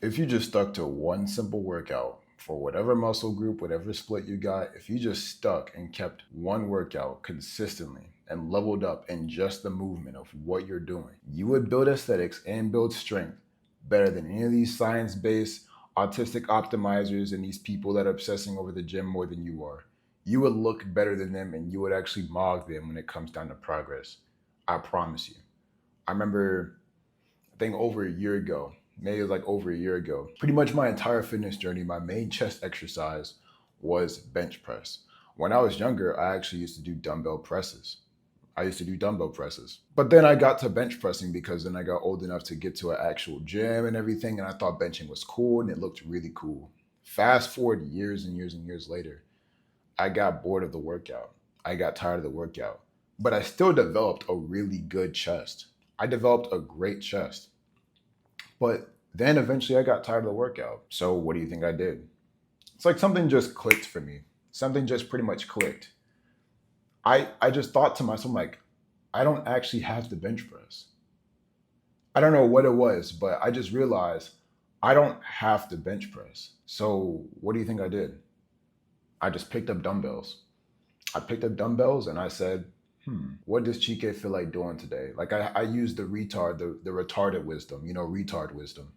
If you just stuck to one simple workout for whatever muscle group, whatever split you got, if you just stuck and kept one workout consistently and leveled up in just the movement of what you're doing, you would build aesthetics and build strength better than any of these science-based autistic optimizers and these people that are obsessing over the gym more than you are. You would look better than them and you would actually mog them when it comes down to progress. I promise you. I remember, I think over a year ago, maybe it was like over a year ago, pretty much my entire fitness journey, my main chest exercise was bench press. When I was younger, I actually used to do dumbbell presses. I used to do dumbbell presses. But then I got to bench pressing because then I got old enough to get to an actual gym and everything. And I thought benching was cool and it looked really cool. Fast forward years and years and years later, I got bored of the workout. I got tired of the workout. But I still developed a really good chest. I developed a great chest. But then eventually I got tired of the workout. So what do you think I did? It's like something just clicked for me. Something just pretty much clicked. I just thought to myself, like, I don't actually have to bench press. I don't know what it was, but I just realized I don't have to bench press. So what do you think I did? I just picked up dumbbells. I picked up dumbbells and I said, what does Chike feel like doing today? Like I used the retarded wisdom, retard wisdom,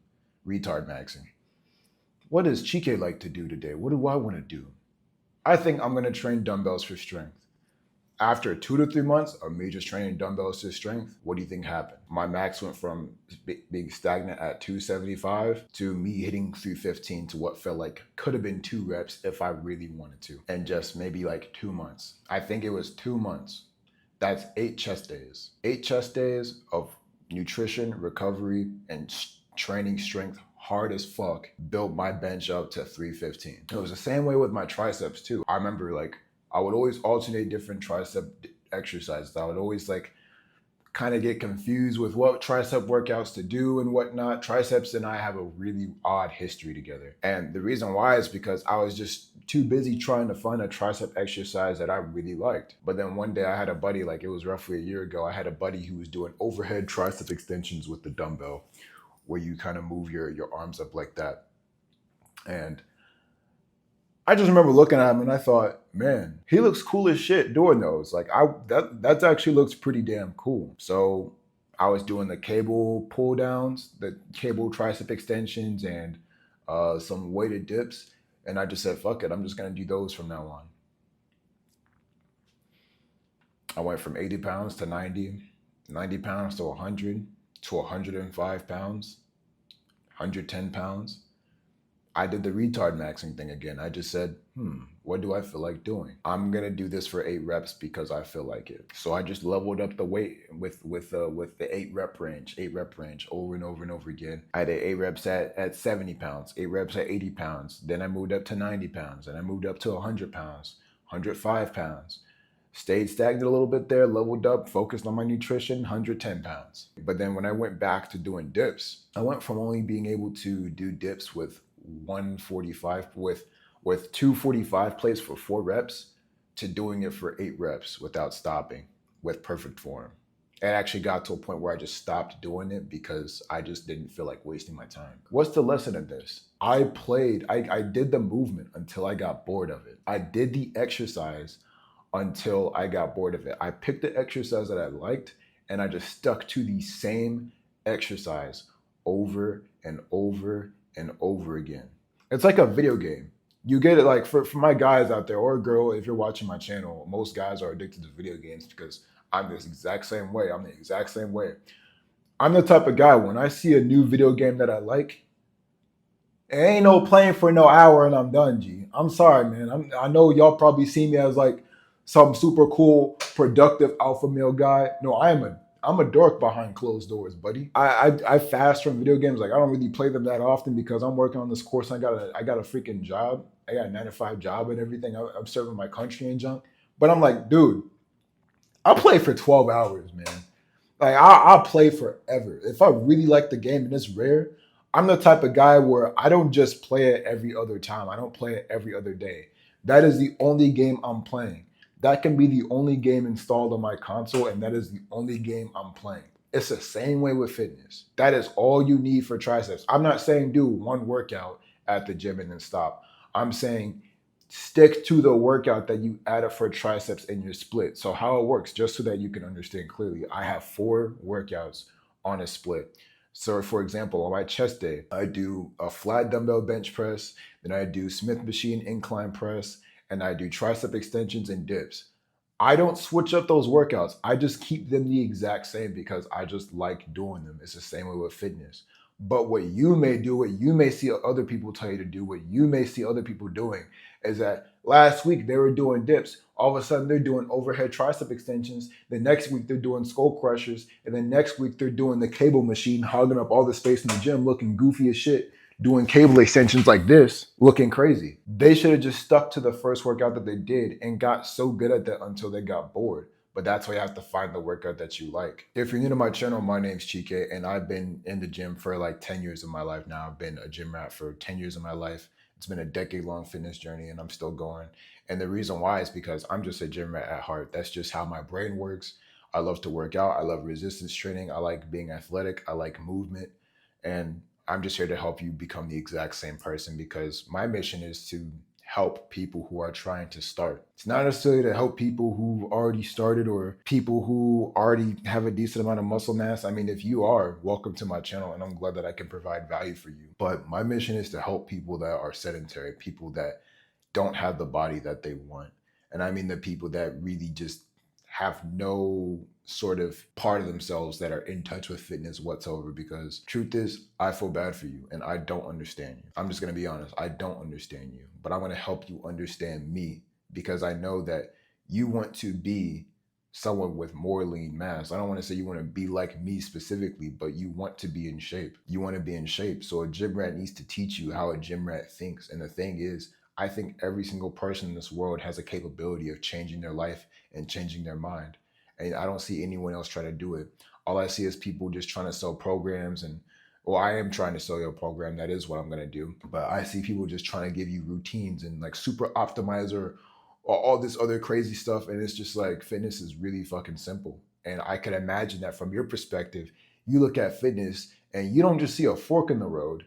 retard maxing. What does Chike like to do today? What do I want to do? I think I'm going to train dumbbells for strength. After 2 to 3 months of me just training dumbbells to strength, what do you think happened? My max went from being stagnant at 275 to me hitting 315 to what felt like could have been 2 reps if I really wanted to. And just maybe like 2 months. I think it was 2 months. That's 8 chest days. 8 chest days of nutrition, recovery, and training strength hard as fuck built my bench up to 315. It was the same way with my triceps too. I remember like I would always alternate different tricep exercises. I would always like kind of get confused with what tricep workouts to do and whatnot. Triceps and I have a really odd history together. And the reason why is because I was just too busy trying to find a tricep exercise that I really liked. But then one day I had a buddy, like it was roughly a year ago, I had a buddy who was doing overhead tricep extensions with the dumbbell, where you kind of move your arms up like that. And I just remember looking at him and I thought, man, he looks cool as shit doing those. Like that actually looks pretty damn cool. So I was doing the cable pull downs, the cable tricep extensions, and some weighted dips. And I just said, fuck it, I'm just gonna do those from now on. I went from 80 pounds to 90, 90 pounds to 100, to 105 pounds, 110 pounds. I did the retard maxing thing again. I just said, what do I feel like doing? I'm gonna do this for 8 reps because I feel like it. So I just leveled up the weight with the 8 rep range over and over and over again. I did 8 reps at 70 pounds, 8 reps at 80 pounds. Then I moved up to 90 pounds, and I moved up to 100 pounds, 105 pounds. Stayed stagnant a little bit there, leveled up, focused on my nutrition, 110 pounds. But then when I went back to doing dips, I went from only being able to do dips with 145 with 245 plates for 4 reps to doing it for 8 reps without stopping with perfect form. It actually got to a point where I just stopped doing it because I just didn't feel like wasting my time. What's the lesson of this? I did the movement until I got bored of it. I did the exercise until I got bored of it. I picked the exercise that I liked and I just stuck to the same exercise over and over and over again. It's like a video game. You get it, like for my guys out there, or a girl, if you're watching my channel, most guys are addicted to video games because I'm this exact same way. I'm the exact same way. I'm the type of guy, when I see a new video game that I like, it ain't no playing for no hour and I'm done, G. I'm sorry, man. I know y'all probably see me as like some super cool, productive alpha male guy. No, I'm a dork behind closed doors, buddy. I fast from video games. Like I don't really play them that often because I'm working on this course. And I got a freaking job. I got a 9 to 5 job and everything. I'm serving my country and junk. But I'm like, dude, I'll play for 12 hours, man. Like I'll play forever. If I really like the game and it's rare, I'm the type of guy where I don't just play it every other time. I don't play it every other day. That is the only game I'm playing. That can be the only game installed on my console, and that is the only game I'm playing. It's the same way with fitness. That is all you need for triceps. I'm not saying do one workout at the gym and then stop. I'm saying stick to the workout that you added for triceps in your split. So how it works, just so that you can understand clearly, I have 4 workouts on a split. So for example, on my chest day, I do a flat dumbbell bench press, then I do Smith machine incline press, and I do tricep extensions and dips. I don't switch up those workouts. I just keep them the exact same because I just like doing them. It's the same way with fitness. But what you may do, what you may see other people tell you to do, what you may see other people doing is that last week they were doing dips. All of a sudden they're doing overhead tricep extensions. The next week they're doing skull crushers. And then next week they're doing the cable machine, hogging up all the space in the gym, looking goofy as shit, doing cable extensions like this, looking crazy. They should have just stuck to the first workout that they did and got so good at that until they got bored. But that's why you have to find the workout that you like. If you're new to my channel, my name's Chike, and I've been in the gym for like 10 years of my life now. I've been a gym rat for 10 years of my life. It's been a decade-long fitness journey, and I'm still going. And the reason why is because I'm just a gym rat at heart. That's just how my brain works. I love to work out. I love resistance training. I like being athletic. I like movement. And I'm just here to help you become the exact same person because my mission is to help people who are trying to start. It's not necessarily to help people who already started or people who already have a decent amount of muscle mass. I mean, if you are, welcome to my channel, and I'm glad that I can provide value for you. But my mission is to help people that are sedentary, people that don't have the body that they want. And I mean the people that really just have no sort of part of themselves that are in touch with fitness whatsoever, because truth is, I feel bad for you and I don't understand you. I'm just going to be honest. I don't understand you, but I'm going to help you understand me because I know that you want to be someone with more lean mass. I don't want to say you want to be like me specifically, but you want to be in shape. You want to be in shape. So a gym rat needs to teach you how a gym rat thinks. And the thing is, I think every single person in this world has a capability of changing their life and changing their mind. And I don't see anyone else try to do it. All I see is people just trying to sell programs and, well, I am trying to sell you a program. That is what I'm going to do. But I see people just trying to give you routines and like super optimizer or all this other crazy stuff. And it's just like fitness is really fucking simple. And I can imagine that from your perspective, you look at fitness and you don't just see a fork in the road.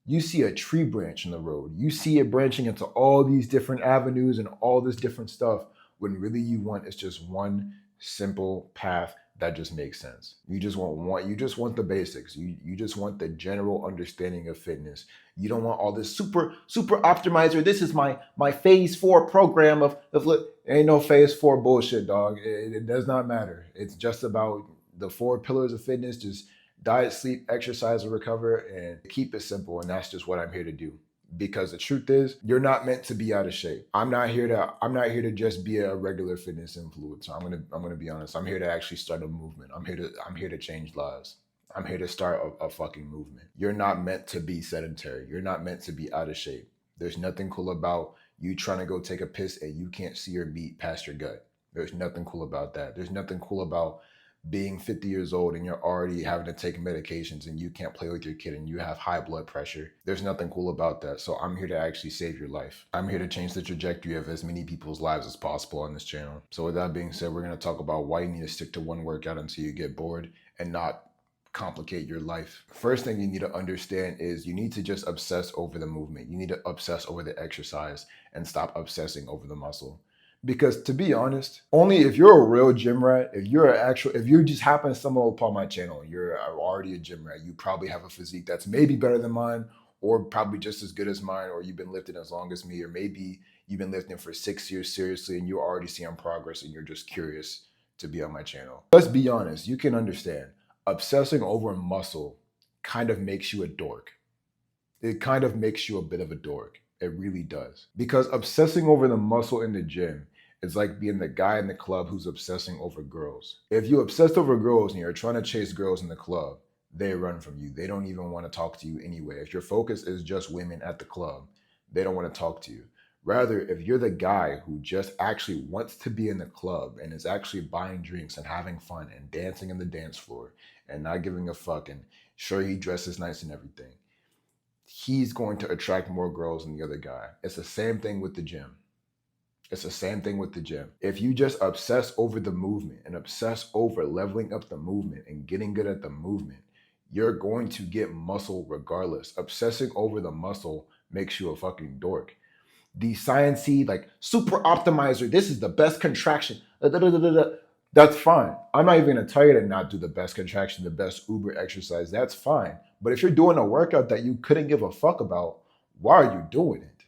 You see a tree branch in the road. You see it branching into all these different avenues and all this different stuff when really you want is just one simple path that just makes sense. You just want the basics. You just want the general understanding of fitness. You don't want all this super optimizer. This is my phase 4 program of ain't no phase 4 bullshit, dog. It does not matter. It's just about the 4 pillars of fitness. Just diet, sleep, exercise, and recover, and keep it simple. And that's just what I'm here to do. Because the truth is, you're not meant to be out of shape. I'm not here to just be a regular fitness influencer. I'm gonna be honest. I'm here to actually start a movement. I'm here to change lives. I'm here to start a fucking movement. You're not meant to be sedentary. You're not meant to be out of shape. There's nothing cool about you trying to go take a piss and you can't see your meat past your gut. There's nothing cool about that. There's nothing cool about being 50 years old and you're already having to take medications and you can't play with your kid and you have high blood pressure. There's nothing cool about that. So I'm here to actually save your life. I'm here to change the trajectory of as many people's lives as possible on this channel. So with that being said, we're going to talk about why you need to stick to one workout until you get bored and not complicate your life. First thing you need to understand is you need to just obsess over the movement. You need to obsess over the exercise and stop obsessing over the muscle. Because to be honest, only if you're a real gym rat, if you just happen to stumble upon my channel, you're already a gym rat, you probably have a physique that's maybe better than mine, or probably just as good as mine, or you've been lifting as long as me, or maybe you've been lifting for 6 years seriously and you're already seeing progress and you're just curious to be on my channel. Let's be honest, you can understand. Obsessing over muscle kind of makes you a dork. It kind of makes you a bit of a dork. It really does. Because obsessing over the muscle in the gym is like being the guy in the club who's obsessing over girls. If you obsessed over girls and you're trying to chase girls in the club, they run from you. They don't even want to talk to you anyway. If your focus is just women at the club, they don't want to talk to you. Rather, if you're the guy who just actually wants to be in the club and is actually buying drinks and having fun and dancing in the dance floor and not giving a fuck and sure he dresses nice and everything, he's going to attract more girls than the other guy. It's the same thing with the gym. It's the same thing with the gym. If you just obsess over the movement and obsess over leveling up the movement and getting good at the movement, you're going to get muscle regardless. Obsessing over the muscle makes you a fucking dork. The sciencey, like super optimizer, this is the best contraction. That's fine. I'm not even gonna tell you to not do the best contraction, the best Uber exercise. That's fine. But if you're doing a workout that you couldn't give a fuck about, why are you doing it?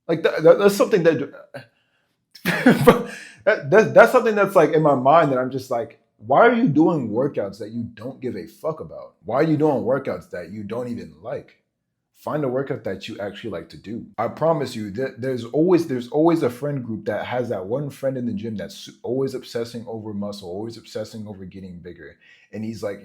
Like that's something that that's something that's like in my mind that I'm just like, why are you doing workouts that you don't give a fuck about? Why are you doing workouts that you don't even like? Find a workout that you actually like to do. I promise you that there's always a friend group that has that one friend in the gym that's always obsessing over muscle, always obsessing over getting bigger. And he's like,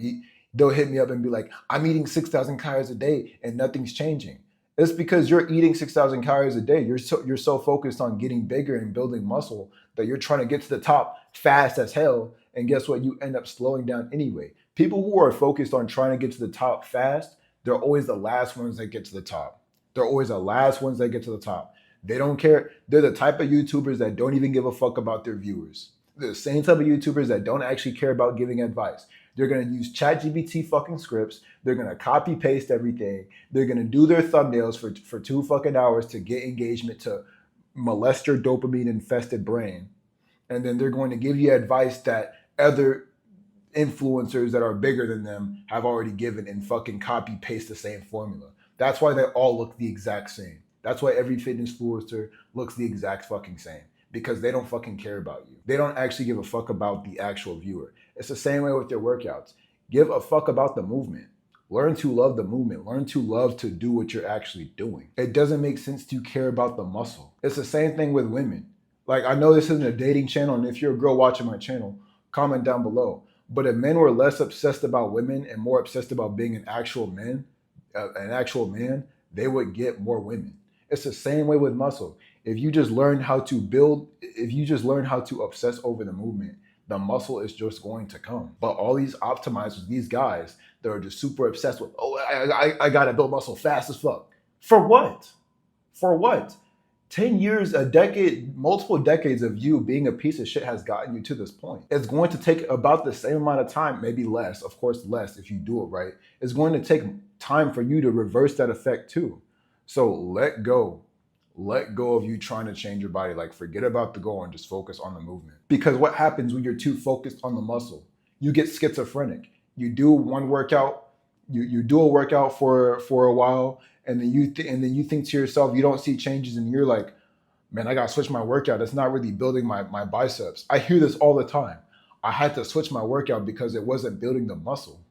they'll hit me up and be like, I'm eating 6,000 calories a day and nothing's changing. It's because you're eating 6,000 calories a day. You're so focused on getting bigger and building muscle that you're trying to get to the top fast as hell. And guess what? You end up slowing down anyway. People who are focused on trying to get to the top fast, they're always the last ones that get to the top. They're always the last ones that get to the top. They don't care. They're the type of YouTubers that don't even give a fuck about their viewers. They're the same type of YouTubers that don't actually care about giving advice. They're gonna use ChatGPT fucking scripts. They're gonna copy paste everything. They're gonna do their thumbnails for 2 fucking hours to get engagement, to molest your dopamine infested brain. And then they're going to give you advice that other influencers that are bigger than them have already given and fucking copy paste the same formula. That's why they all look the exact same. That's why every fitness influencer looks the exact fucking same, because they don't fucking care about you. They don't actually give a fuck about the actual viewer. It's the same way with their workouts. Give a fuck about the movement. Learn to love the movement. Learn to love to do what you're actually doing. It doesn't make sense to care about the muscle. It's the same thing with women. Like, I know this isn't a dating channel, and if you're a girl watching my channel, comment down below. But if men were less obsessed about women and more obsessed about being an actual man, they would get more women. It's the same way with muscle. If you just learn how to obsess over the movement, the muscle is just going to come. But all these optimizers, these guys that are just super obsessed with, oh, I gotta build muscle fast as fuck. For what? For what? 10 years, a decade, multiple decades of you being a piece of shit has gotten you to this point. It's going to take about the same amount of time, maybe less, of course, less if you do it right. It's going to take time for you to reverse that effect too. So let go. Let go of you trying to change your body. Like, forget about the goal and just focus on the movement. Because what happens when you're too focused on the muscle? You get schizophrenic. You do one workout, you do a workout for a while, and then you think to yourself, you don't see changes, and you're like, man, I gotta switch my workout. It's not really building my biceps. I hear this all the time. I had to switch my workout because it wasn't building the muscle.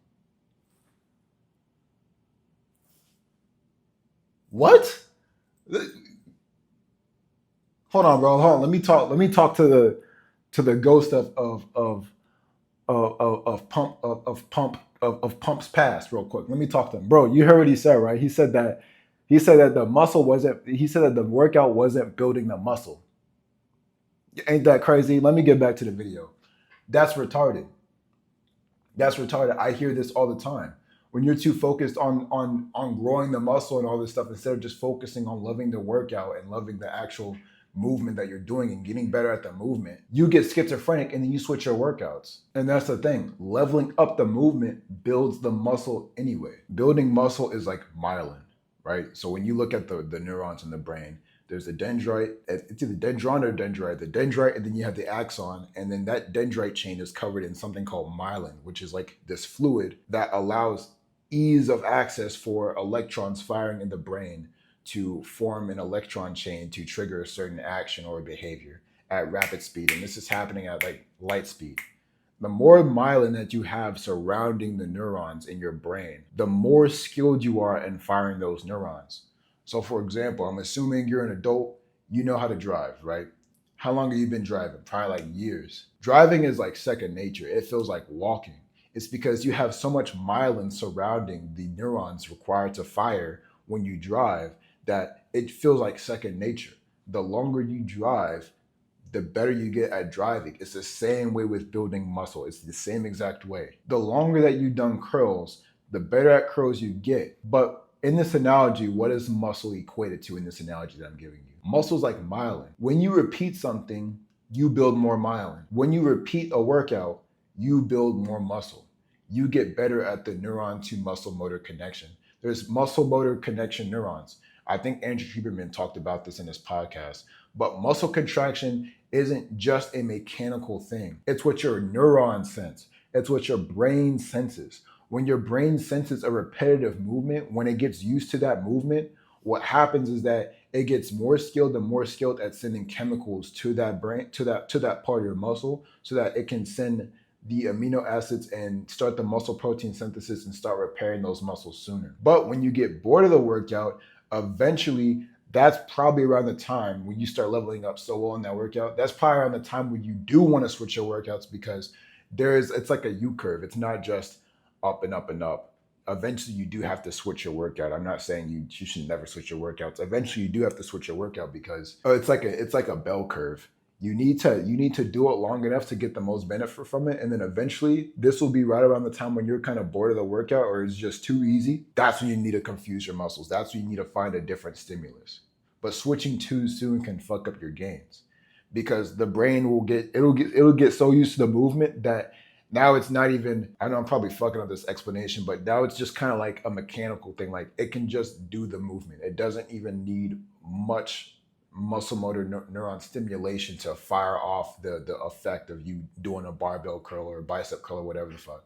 What? Hold on, bro. Hold on. Let me talk to the ghost of Pump's past real quick. Let me talk to him, bro. You heard what he said, right? He said that the muscle wasn't. He said that the workout wasn't building the muscle. Ain't that crazy? Let me get back to the video. That's retarded. That's retarded. I hear this all the time. When you're too focused on growing the muscle and all this stuff, instead of just focusing on loving the workout and loving the actual movement that you're doing and getting better at the movement, you get schizophrenic and then you switch your workouts. And that's the thing. Leveling up the movement builds the muscle anyway. Building muscle is like myelin, right? So when you look at the neurons in the brain, there's the dendrite. It's either dendron or dendrite. The dendrite, and then you have the axon, and then that dendrite chain is covered in something called myelin, which is like this fluid that allows ease of access for electrons firing in the brain to form an electron chain to trigger a certain action or behavior at rapid speed. And this is happening at like light speed. The more myelin that you have surrounding the neurons in your brain, the more skilled you are in firing those neurons. So for example, I'm assuming you're an adult, you know how to drive, right? How long have you been driving? Probably like years. Driving is like second nature. It feels like walking. It's because you have so much myelin surrounding the neurons required to fire when you drive that it feels like second nature. The longer you drive, the better you get at driving. It's the same way with building muscle. It's the same exact way. The longer that you've done curls, the better at curls you get. But in this analogy, what is muscle equated to in this analogy that I'm giving you? Muscles like myelin. When you repeat something, you build more myelin. When you repeat a workout, you build more muscle. You get better at the neuron to muscle motor connection. There's muscle motor connection neurons. I think Andrew Huberman talked about this in his podcast. But muscle contraction isn't just a mechanical thing. It's what your neurons sense. It's what your brain senses. When your brain senses a repetitive movement, when it gets used to that movement, what happens is that it gets more skilled and more skilled at sending chemicals to that brain, to that part of your muscle, so that it can send the amino acids and start the muscle protein synthesis and start repairing those muscles sooner. But when you get bored of the workout, eventually that's probably around the time when you start leveling up so well in that workout. That's probably around the time when you do want to switch your workouts, because it's like a U curve. It's not just up and up and up. Eventually you do have to switch your workout. I'm not saying you should never switch your workouts. Eventually you do have to switch your workout, because it's like a bell curve. You need to do it long enough to get the most benefit from it. And then eventually this will be right around the time when you're kind of bored of the workout or it's just too easy. That's when you need to confuse your muscles. That's when you need to find a different stimulus. But switching too soon can fuck up your gains, because the brain it'll get so used to the movement that now it's not even, I know I'm probably fucking up this explanation, but now it's just kind of like a mechanical thing. Like it can just do the movement. It doesn't even need much muscle motor neuron stimulation to fire off the effect of you doing a barbell curl or a bicep curl or whatever the fuck.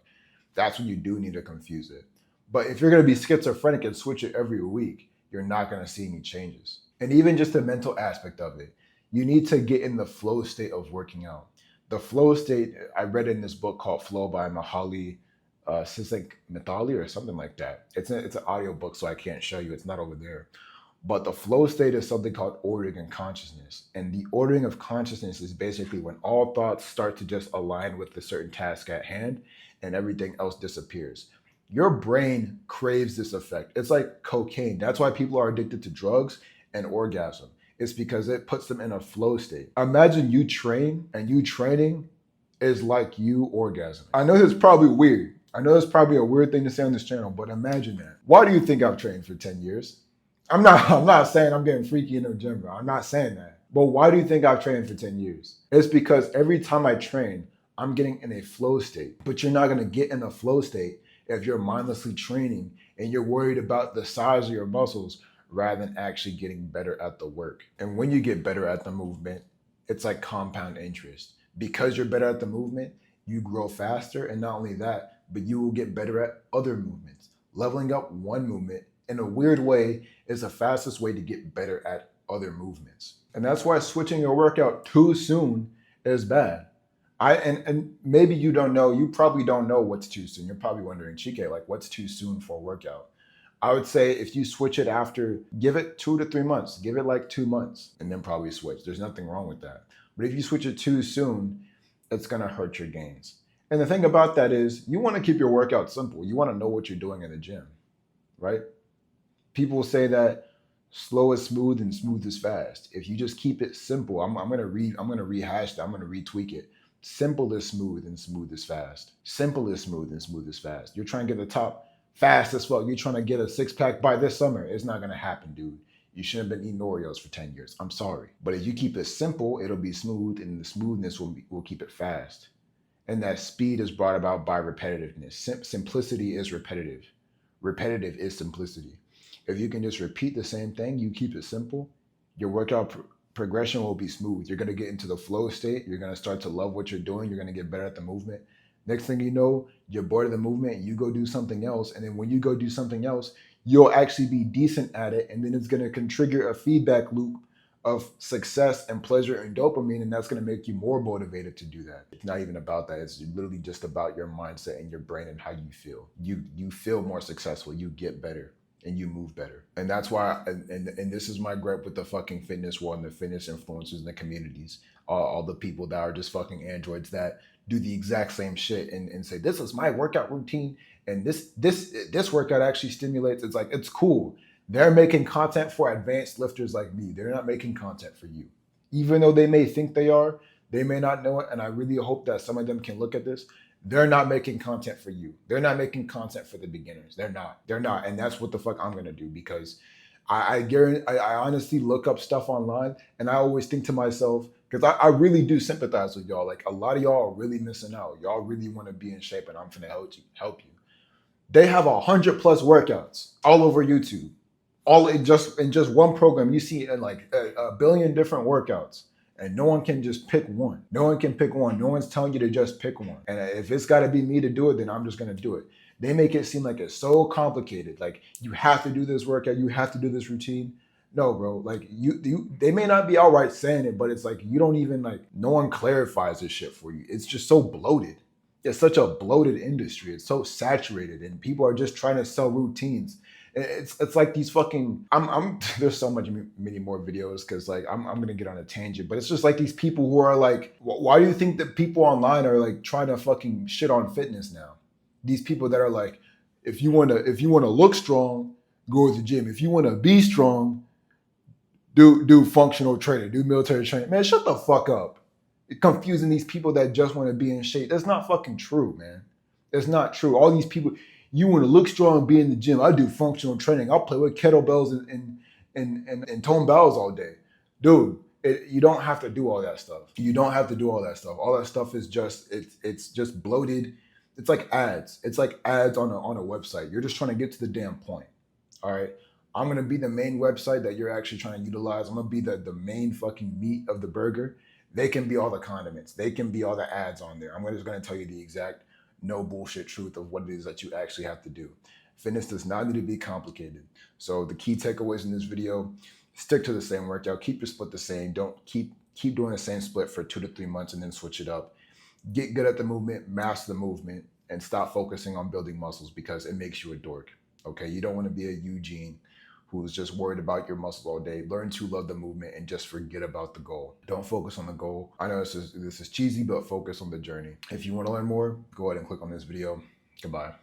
That's when you do need to confuse it. But if you're going to be schizophrenic and switch it every week, you're not going to see any changes. And even just the mental aspect of it, you need to get in the flow state of working out. The flow state, I read in this book called Flow by Mahali Csikszentmihalyi or something like that. It's an audio book, so I can't show you. It's not over there. But the flow state is something called ordering of consciousness. And the ordering of consciousness is basically when all thoughts start to just align with the certain task at hand and everything else disappears. Your brain craves this effect. It's like cocaine. That's why people are addicted to drugs and orgasm. It's because it puts them in a flow state. Imagine you train and you training is like you orgasm. I know this is probably weird. I know that's probably a weird thing to say on this channel, but imagine that. Why do you think I've trained for 10 years? I'm not saying I'm getting freaky in the gym, bro. I'm not saying that. But why do you think I've trained for 10 years? It's because every time I train, I'm getting in a flow state. But you're not going to get in a flow state if you're mindlessly training and you're worried about the size of your muscles rather than actually getting better at the work. And when you get better at the movement, it's like compound interest. Because you're better at the movement, you grow faster. And not only that, but you will get better at other movements. Leveling up one movement in a weird way is the fastest way to get better at other movements. And that's why switching your workout too soon is bad. And maybe you don't know, you probably don't know what's too soon. You're probably wondering, Chike, like what's too soon for a workout? I would say if you switch it after, give it 2 to 3 months, give it like 2 months and then probably switch. There's nothing wrong with that. But if you switch it too soon, it's gonna hurt your gains. And the thing about that is you wanna keep your workout simple. You wanna know what you're doing in the gym, right? People say that slow is smooth and smooth is fast. If you just keep it simple, I'm gonna rehash that, I'm gonna retweak it. Simple is smooth and smooth is fast. Simple is smooth and smooth is fast. You're trying to get the top fast as fuck. You're trying to get a 6-pack by this summer. It's not gonna happen, dude. You shouldn't have been eating Oreos for 10 years. I'm sorry. But if you keep it simple, it'll be smooth, and the smoothness will keep it fast. And that speed is brought about by repetitiveness. Simplicity is repetitive. Repetitive is simplicity. If you can just repeat the same thing, you keep it simple, your workout progression will be smooth. You're gonna get into the flow state. You're gonna start to love what you're doing. You're gonna get better at the movement. Next thing you know, you're bored of the movement, you go do something else. And then when you go do something else, you'll actually be decent at it. And then it's going to trigger a feedback loop of success and pleasure and dopamine. And that's going to make you more motivated to do that. It's not even about that. It's literally just about your mindset and your brain and how you feel. You feel more successful, you get better, and you move better. And that's why, and this is my gripe with the fucking fitness world and the fitness influencers and the communities, all the people that are just fucking androids that do the exact same shit and say, this is my workout routine. And this workout actually stimulates. It's like, it's cool. They're making content for advanced lifters like me. They're not making content for you. Even though they may think they are, they may not know it. And I really hope that some of them can look at this. They're not making content for you. They're not making content for the beginners. They're not. And that's what the fuck I'm going to do, because I guarantee, I honestly look up stuff online, and I always think to myself, because I really do sympathize with y'all. Like, a lot of y'all are really missing out. Y'all really want to be in shape, and I'm finna help you. They have 100+ workouts all over YouTube. All in just one program, you see like a billion different workouts, and no one can just pick one. No one can pick one. No one's telling you to just pick one. And if it's got to be me to do it, then I'm just gonna do it. They make it seem like it's so complicated. Like, you have to do this workout, you have to do this routine. No, bro. Like, they may not be outright saying it, but it's like, you don't even, like, no one clarifies this shit for you. It's just so bloated. It's such a bloated industry. It's so saturated, and people are just trying to sell routines. It's like these fucking, I'm there's so many more videos, because like I'm gonna get on a tangent, but it's just like these people who are like, why do you think that people online are like trying to fucking shit on fitness now? These people that are like, if you want to look strong, go to the gym. If you want to be strong, do functional training, do military training. Man, shut the fuck up. You're confusing these people that just want to be in shape. That's not fucking true, man. It's not true. All these people, you want to look strong, be in the gym. I do functional training. I'll play with kettlebells and tone bells all day. Dude, you don't have to do all that stuff. You don't have to do all that stuff. All that stuff is just, it's just bloated. It's like ads. It's like ads on a website. You're just trying to get to the damn point. All right. I'm gonna be the main website that you're actually trying to utilize. I'm gonna be the main fucking meat of the burger. They can be all the condiments. They can be all the ads on there. I'm just gonna tell you the exact no bullshit truth of what it is that you actually have to do. Fitness does not need to be complicated. So the key takeaways in this video: stick to the same workout, keep your split the same. Don't keep doing the same split for 2 to 3 months and then switch it up. Get good at the movement, master the movement, and stop focusing on building muscles, because it makes you a dork. Okay, you don't want to be a Eugene who's just worried about your muscles all day. Learn to love the movement and just forget about the goal. Don't focus on the goal. I know this is cheesy, but focus on the journey. If you want to learn more, go ahead and click on this video. Goodbye.